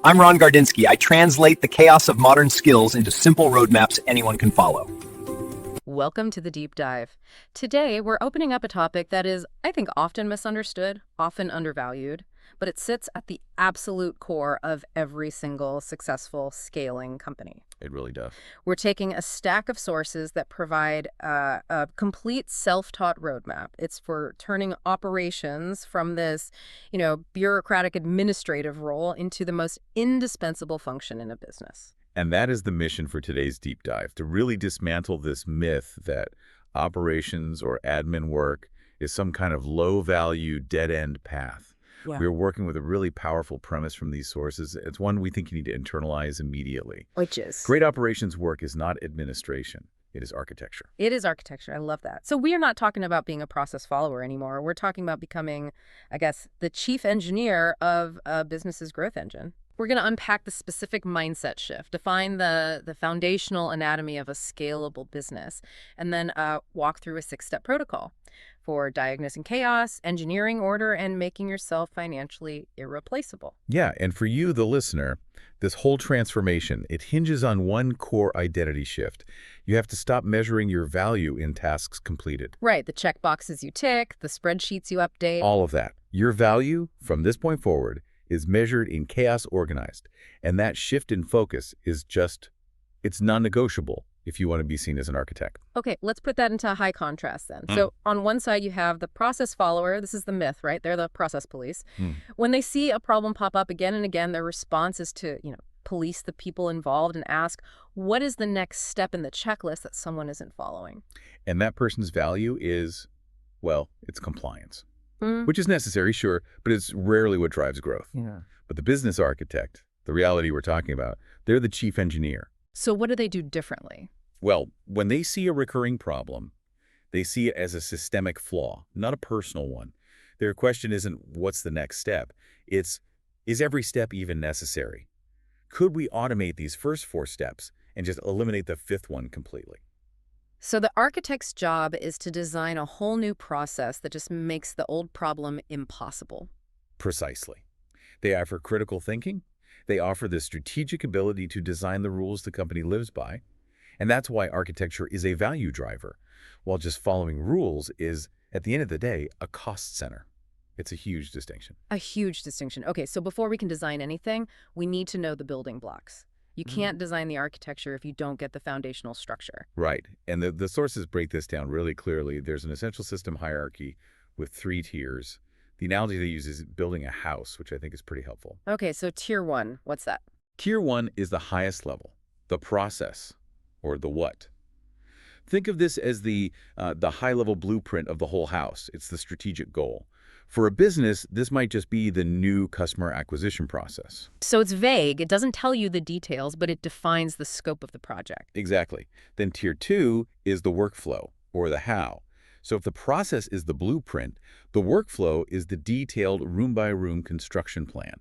I'm Ron Gardinsky. I translate the chaos of modern skills into simple roadmaps anyone can follow. Welcome to the Deep Dive. Today, we're opening up a topic that is, I think, often misunderstood, often undervalued, but it sits at the absolute core of every single successful scaling company. It really does. We're taking a stack of sources that provide a complete self-taught roadmap. It's for turning operations from this, bureaucratic administrative role into the most indispensable function in a business. And that is the mission for today's deep dive, to really dismantle this myth that operations or admin work is some kind of low-value, dead-end path. Yeah. We're working with a really powerful premise from these sources. It's one we think you need to internalize immediately. Which is? Great operations work is not administration. It is architecture. It is architecture. I love that. So we are not talking about being a process follower anymore. We're talking about becoming, I guess, the chief engineer of a business's growth engine. We're going to unpack the specific mindset shift, define the foundational anatomy of a scalable business, and then walk through a 6-step protocol for diagnosing chaos, engineering order, and making yourself financially irreplaceable. Yeah, and for you, the listener, this whole transformation, it hinges on one core identity shift. You have to stop measuring your value in tasks completed. Right, the checkboxes you tick, the spreadsheets you update. All of that. Your value, from this point forward, is measured in chaos organized. And that shift in focus is it's non-negotiable if you want to be seen as an architect. Okay, let's put that into high contrast then. So on one side, you have the process follower. This is the myth, right? They're the process police. When they see a problem pop up again and again, their response is to, police the people involved and ask, what is the next step in the checklist that someone isn't following? And that person's value is, it's compliance. Which is necessary, sure, but it's rarely what drives growth. Yeah. But the business architect, the reality we're talking about, they're the chief engineer. So what do they do differently? Well, when they see a recurring problem, they see it as a systemic flaw, not a personal one. Their question isn't, what's the next step? It's, is every step even necessary? Could we automate these first 4 steps and just eliminate the 5th one completely? So the architect's job is to design a whole new process that just makes the old problem impossible. Precisely. They offer critical thinking. They offer the strategic ability to design the rules the company lives by. And that's why architecture is a value driver, while just following rules is, at the end of the day, a cost center. It's a huge distinction. A huge distinction. Okay, so before we can design anything, we need to know the building blocks. You can't design the architecture if you don't get the foundational structure. Right. And the sources break this down really clearly. There's an essential system hierarchy with 3 tiers. The analogy they use is building a house, which I think is pretty helpful. Okay, so tier 1, what's that? Tier 1 is the highest level, the process, or the what. Think of this as the high-level blueprint of the whole house. It's the strategic goal. For a business, this might just be the new customer acquisition process. So it's vague. It doesn't tell you the details, but it defines the scope of the project. Exactly. Then tier 2 is the workflow, or the how. So if the process is the blueprint, the workflow is the detailed room-by-room construction plan.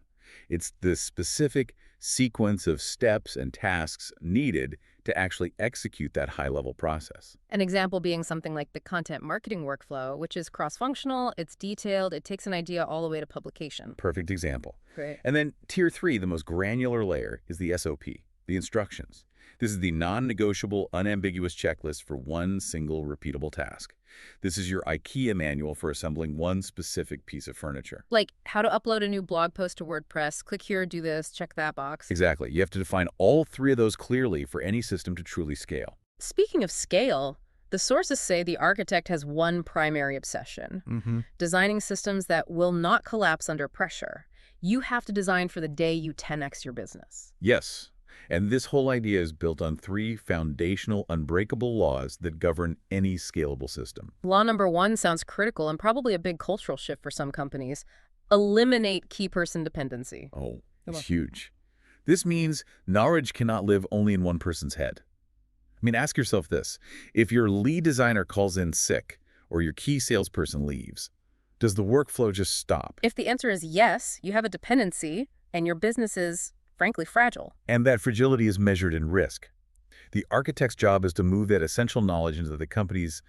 It's the specific sequence of steps and tasks needed to actually execute that high-level process. An example being something like the content marketing workflow, which is cross-functional, it's detailed, it takes an idea all the way to publication. Perfect example. Great. And then tier 3, the most granular layer, is the SOP, the instructions. This is the non-negotiable, unambiguous checklist for one single repeatable task. This is your IKEA manual for assembling one specific piece of furniture. Like how to upload a new blog post to WordPress, click here, do this, check that box. Exactly. You have to define all 3 of those clearly for any system to truly scale. Speaking of scale, the sources say the architect has one primary obsession, designing systems that will not collapse under pressure. You have to design for the day you 10x your business. Yes. And this whole idea is built on 3 foundational, unbreakable laws that govern any scalable system. Law number 1 sounds critical and probably a big cultural shift for some companies. Eliminate key person dependency. Oh, it's huge. This means knowledge cannot live only in one person's head. I mean, ask yourself this. If your lead designer calls in sick or your key salesperson leaves, does the workflow just stop? If the answer is yes, you have a dependency and your business is frankly fragile. And that fragility is measured in risk. The architect's job is to move that essential knowledge into the company's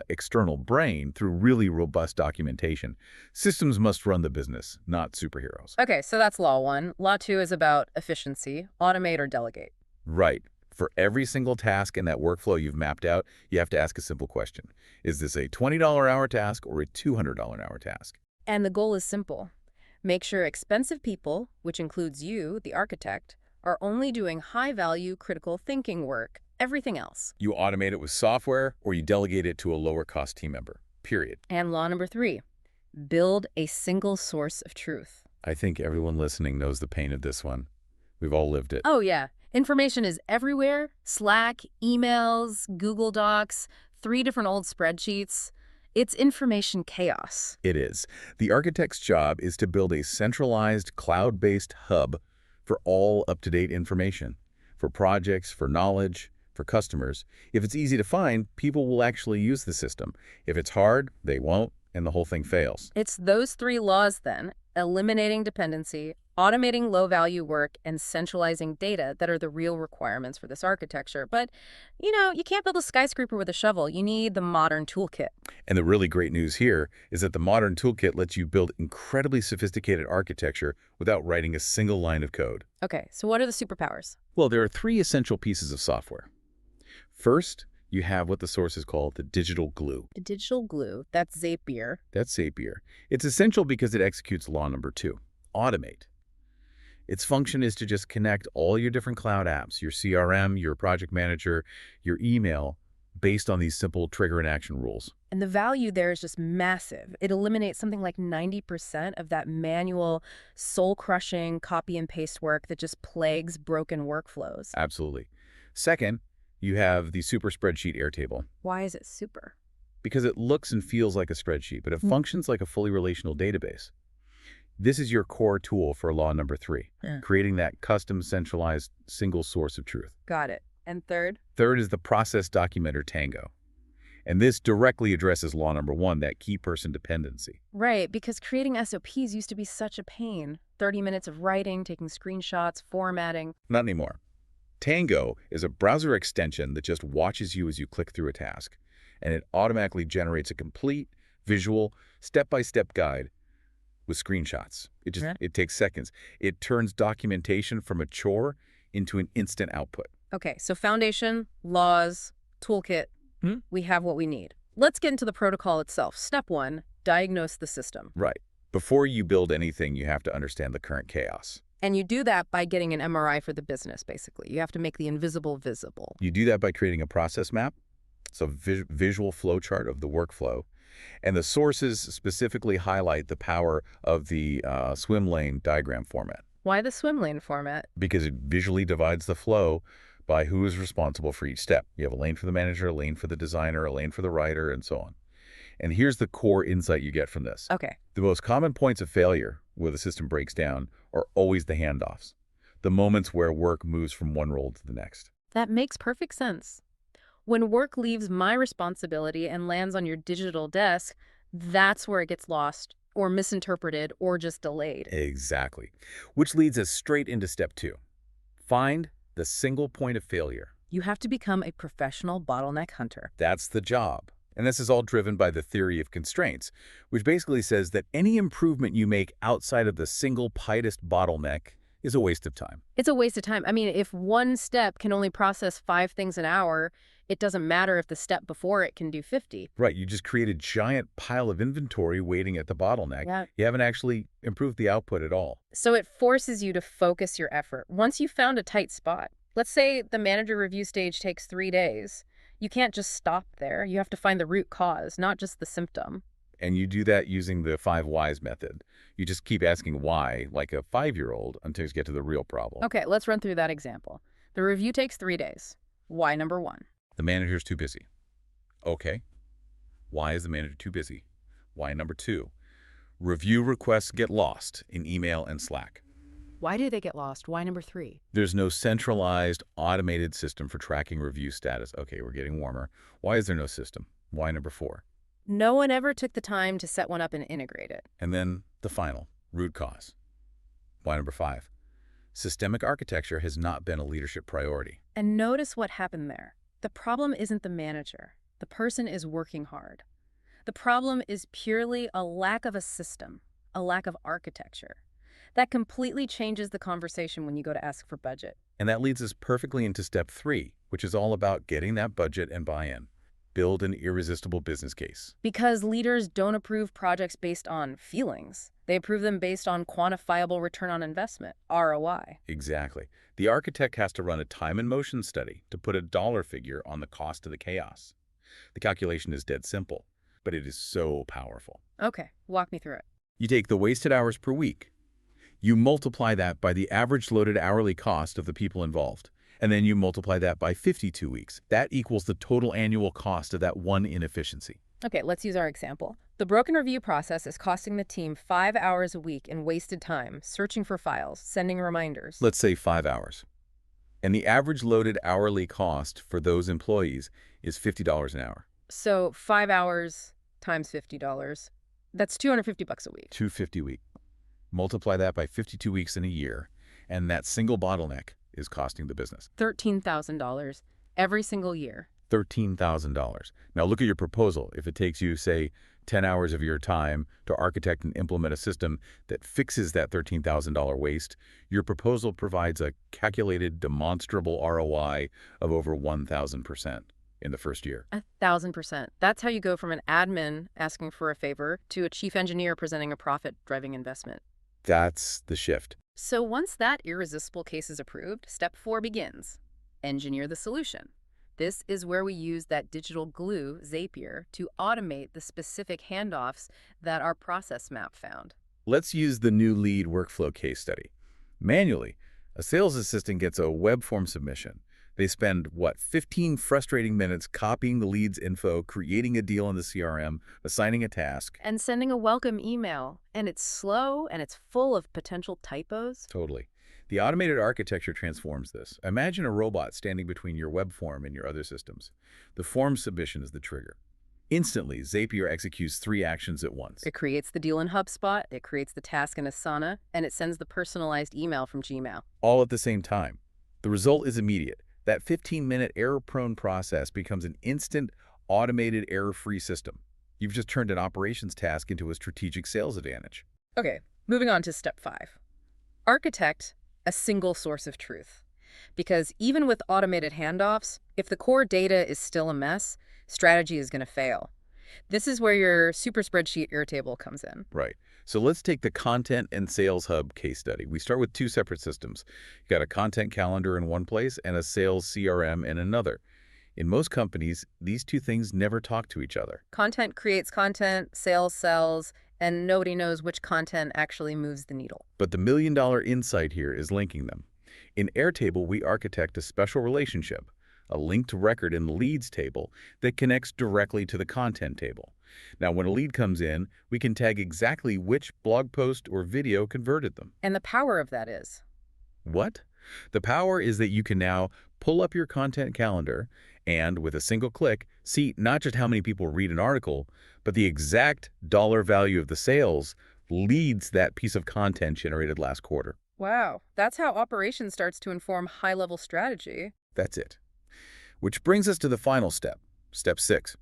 external brain through really robust documentation. Systems must run the business, not superheroes. Okay, so that's law one. Law two is about efficiency, automate or delegate. Right. For every single task in that workflow you've mapped out, you have to ask a simple question. Is this a $20 hour task or a $200 hour task? And the goal is simple. Make sure expensive people, which includes you, the architect, are only doing high-value critical thinking work. Everything else. You automate it with software or you delegate it to a lower-cost team member, period. And law number three, build a single source of truth. I think everyone listening knows the pain of this one. We've all lived it. Oh, yeah. Information is everywhere. Slack, emails, Google Docs, 3 different old spreadsheets. It's information chaos. It is. The architect's job is to build a centralized, cloud-based hub for all up-to-date information, for projects, for knowledge, for customers. If it's easy to find, people will actually use the system. If it's hard, they won't, and the whole thing fails. It's those 3 laws, then, eliminating dependency, automating low-value work, and centralizing data that are the real requirements for this architecture. But, you can't build a skyscraper with a shovel. You need the modern toolkit. And the really great news here is that the modern toolkit lets you build incredibly sophisticated architecture without writing a single line of code. Okay, so what are the superpowers? Well, there are 3 essential pieces of software. First, you have what the sources call the digital glue. The digital glue, that's Zapier. That's Zapier. It's essential because it executes law number 2, automate. Its function is to just connect all your different cloud apps, your CRM, your project manager, your email, based on these simple trigger and action rules. And the value there is just massive. It eliminates something like 90% of that manual, soul-crushing copy and paste work that just plagues broken workflows. Absolutely. Second, you have the super spreadsheet Airtable. Why is it super? Because it looks and feels like a spreadsheet, but it functions like a fully relational database. This is your core tool for law number 3, creating that custom centralized single source of truth. Got it. And third? Third is the process documenter Tango. And this directly addresses law number 1, that key person dependency. Right, because creating SOPs used to be such a pain. 30 minutes of writing, taking screenshots, formatting. Not anymore. Tango is a browser extension that just watches you as you click through a task, and it automatically generates a complete, visual, step-by-step guide with screenshots. It takes seconds. It turns documentation from a chore into an instant output. Okay, so foundation, laws, toolkit, we have what we need. Let's get into the protocol itself. Step 1, diagnose the system. Right. Before you build anything, you have to understand the current chaos. And you do that by getting an MRI for the business, basically. You have to make the invisible visible. You do that by creating a process map. It's a visual flow chart of the workflow. And the sources specifically highlight the power of the swim lane diagram format. Why the swim lane format? Because it visually divides the flow by who is responsible for each step. You have a lane for the manager, a lane for the designer, a lane for the writer, and so on. And here's the core insight you get from this. Okay. The most common points of failure where the system breaks down are always the handoffs, the moments where work moves from one role to the next. That makes perfect sense. When work leaves my responsibility and lands on your digital desk, that's where it gets lost or misinterpreted or just delayed. Exactly. Which leads us straight into step 2. Find the single point of failure. You have to become a professional bottleneck hunter. That's the job. And this is all driven by the theory of constraints, which basically says that any improvement you make outside of the single tightest bottleneck is a waste of time. It's a waste of time. I mean, if one step can only process 5 things an hour, it doesn't matter if the step before it can do 50. Right. You just create a giant pile of inventory waiting at the bottleneck. Yeah. You haven't actually improved the output at all. So it forces you to focus your effort. Once you've found a tight spot, let's say the manager review stage takes 3 days. You can't just stop there. You have to find the root cause, not just the symptom. And you do that using the 5 whys method. You just keep asking why, like a 5-year-old, until you get to the real problem. Okay, let's run through that example. The review takes 3 days. Why number 1? The manager's too busy. Okay. Why is the manager too busy? Why number 2? Review requests get lost in email and Slack. Why do they get lost? Why number 3? There's no centralized, automated system for tracking review status. Okay, we're getting warmer. Why is there no system? Why number 4? No one ever took the time to set one up and integrate it. And then the final, root cause. Why number 5? Systemic architecture has not been a leadership priority. And notice what happened there. The problem isn't the manager. The person is working hard. The problem is purely a lack of a system, a lack of architecture. That completely changes the conversation when you go to ask for budget. And that leads us perfectly into step 3, which is all about getting that budget and buy-in. Build an irresistible business case. Because leaders don't approve projects based on feelings. They approve them based on quantifiable return on investment, ROI. Exactly. The architect has to run a time and motion study to put a dollar figure on the cost of the chaos. The calculation is dead simple, but it is so powerful. Okay, walk me through it. You take the wasted hours per week. You multiply that by the average loaded hourly cost of the people involved. And then you multiply that by 52 weeks. That equals the total annual cost of that one inefficiency. Okay, let's use our example. The broken review process is costing the team 5 hours a week in wasted time, searching for files, sending reminders. Let's say 5 hours. And the average loaded hourly cost for those employees is $50 an hour. So 5 hours times $50, that's $250 a week. $250 a week. Multiply that by 52 weeks in a year, and that single bottleneck is costing the business $13,000 every single year. $13,000. Now look at your proposal. If it takes you, say, 10 hours of your time to architect and implement a system that fixes that $13,000 waste, your proposal provides a calculated, demonstrable ROI of over 1,000% in the first year. 1,000%. That's how you go from an admin asking for a favor to a chief engineer presenting a profit-driving investment. That's the shift. So once that irresistible case is approved, step 4 begins. Engineer the solution. This is where we use that digital glue, Zapier, to automate the specific handoffs that our process map found. Let's use the new lead workflow case study. Manually, a sales assistant gets a web form submission. They spend, 15 frustrating minutes copying the lead's info, creating a deal in the CRM, assigning a task. And sending a welcome email. And it's slow and it's full of potential typos. Totally. The automated architecture transforms this. Imagine a robot standing between your web form and your other systems. The form submission is the trigger. Instantly, Zapier executes 3 actions at once. It creates the deal in HubSpot, it creates the task in Asana, and it sends the personalized email from Gmail. All at the same time. The result is immediate. That 15-minute error-prone process becomes an instant, automated, error-free system. You've just turned an operations task into a strategic sales advantage. Okay, moving on to step 5. Architect a single source of truth. Because even with automated handoffs, if the core data is still a mess, strategy is going to fail. This is where your super spreadsheet Airtable comes in. Right. So let's take the Content and Sales Hub case study. We start with 2 separate systems. You've got a content calendar in one place and a sales CRM in another. In most companies, these 2 things never talk to each other. Content creates content, sales sells, and nobody knows which content actually moves the needle. But the million-dollar insight here is linking them. In Airtable, we architect a special relationship, a linked record in the leads table that connects directly to the content table. Now, when a lead comes in, we can tag exactly which blog post or video converted them. And the power of that is? What? The power is that you can now pull up your content calendar and, with a single click, see not just how many people read an article, but the exact dollar value of the sales leads that piece of content generated last quarter. Wow, that's how operations starts to inform high-level strategy. That's it. Which brings us to the final step, step 6.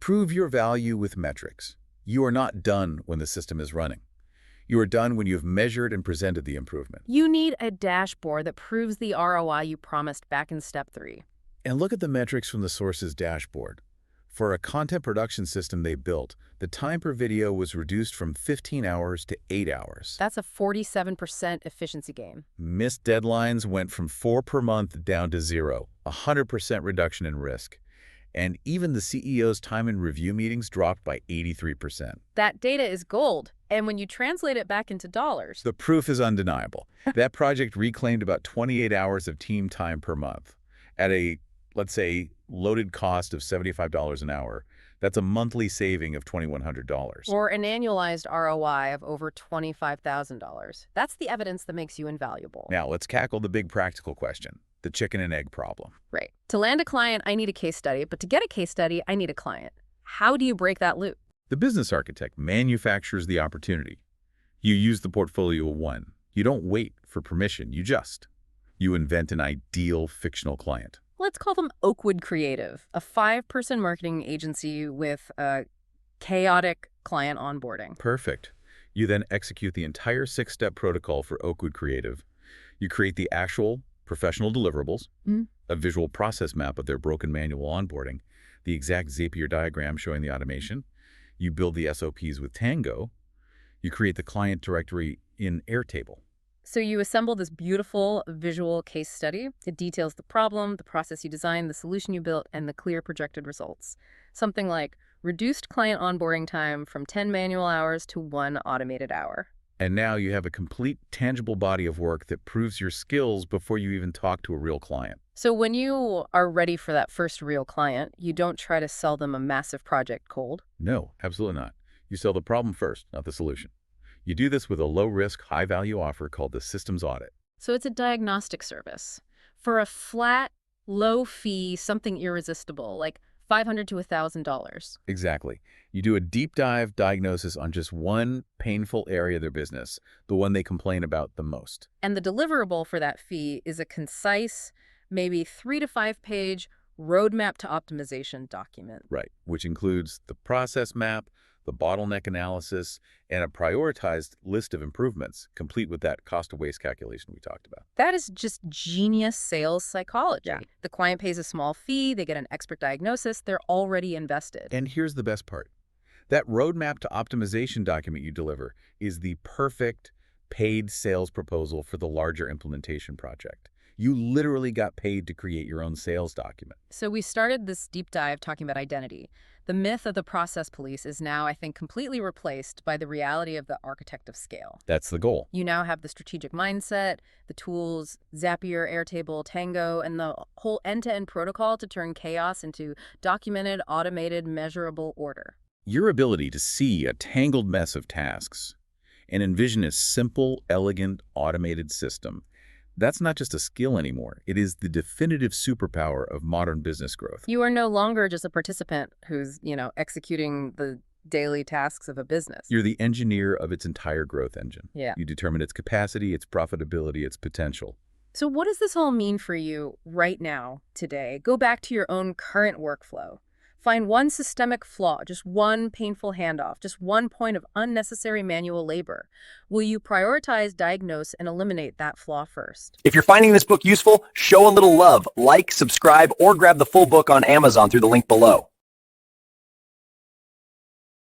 Prove your value with metrics. You are not done when the system is running. You are done when you have measured and presented the improvement. You need a dashboard that proves the ROI you promised back in step 3. And look at the metrics from the source's dashboard. For a content production system they built, the time per video was reduced from 15 hours to 8 hours. That's a 47% efficiency gain. Missed deadlines went from 4 per month down to 0, 100% reduction in risk. And even the CEO's time in review meetings dropped by 83%. That data is gold, and when you translate it back into dollars... The proof is undeniable. That project reclaimed about 28 hours of team time per month. At a, let's say, loaded cost of $75 an hour, that's a monthly saving of $2,100. Or an annualized ROI of over $25,000. That's the evidence that makes you invaluable. Now, let's tackle the big practical question, the chicken and egg problem. Right. To land a client, I need a case study, but to get a case study, I need a client. How do you break that loop? The business architect manufactures the opportunity. You use the portfolio of one. You don't wait for permission, you invent an ideal fictional client. Let's call them Oakwood Creative, a 5-person marketing agency with chaotic client onboarding. Perfect. You then execute the entire 6-step protocol for Oakwood Creative. You create the actual professional deliverables, a visual process map of their broken manual onboarding, the exact Zapier diagram showing the automation. You build the SOPs with Tango. You create the client directory in Airtable. So you assemble this beautiful visual case study. It details the problem, the process you designed, the solution you built, and the clear projected results. Something like reduced client onboarding time from 10 manual hours to 1 automated hour. And now you have a complete, tangible body of work that proves your skills before you even talk to a real client. So when you are ready for that first real client, you don't try to sell them a massive project cold. No, absolutely not. You sell the problem first, not the solution. You do this with a low-risk, high-value offer called the Systems Audit. So it's a diagnostic service. For a flat, low fee, something irresistible, like $500 to $1,000. Exactly. You do a deep dive diagnosis on just one painful area of their business, the one they complain about the most. And the deliverable for that fee is a concise, maybe 3 to 5 page roadmap to optimization document. Right, which includes the process map, the bottleneck analysis, and a prioritized list of improvements, complete with that cost of waste calculation we talked about. That is just genius sales psychology. Yeah. The client pays a small fee, they get an expert diagnosis, they're already invested. And here's the best part. That roadmap to optimization document you deliver is the perfect paid sales proposal for the larger implementation project. You literally got paid to create your own sales document. So we started this deep dive talking about identity. The myth of the process police is now, I think, completely replaced by the reality of the architect of scale. That's the goal. You now have the strategic mindset, the tools, Zapier, Airtable, Tango, and the whole end-to-end protocol to turn chaos into documented, automated, measurable order. Your ability to see a tangled mess of tasks and envision a simple, elegant, automated system, that's not just a skill anymore. It is the definitive superpower of modern business growth. You are no longer just a participant who's, executing the daily tasks of a business. You're the engineer of its entire growth engine. Yeah. You determine its capacity, its profitability, its potential. So what does this all mean for you right now, today? Go back to your own current workflow. Find one systemic flaw, just one painful handoff, just one point of unnecessary manual labor. Will you prioritize, diagnose, and eliminate that flaw first? If you're finding this book useful, show a little love, like, subscribe, or grab the full book on Amazon through the link below.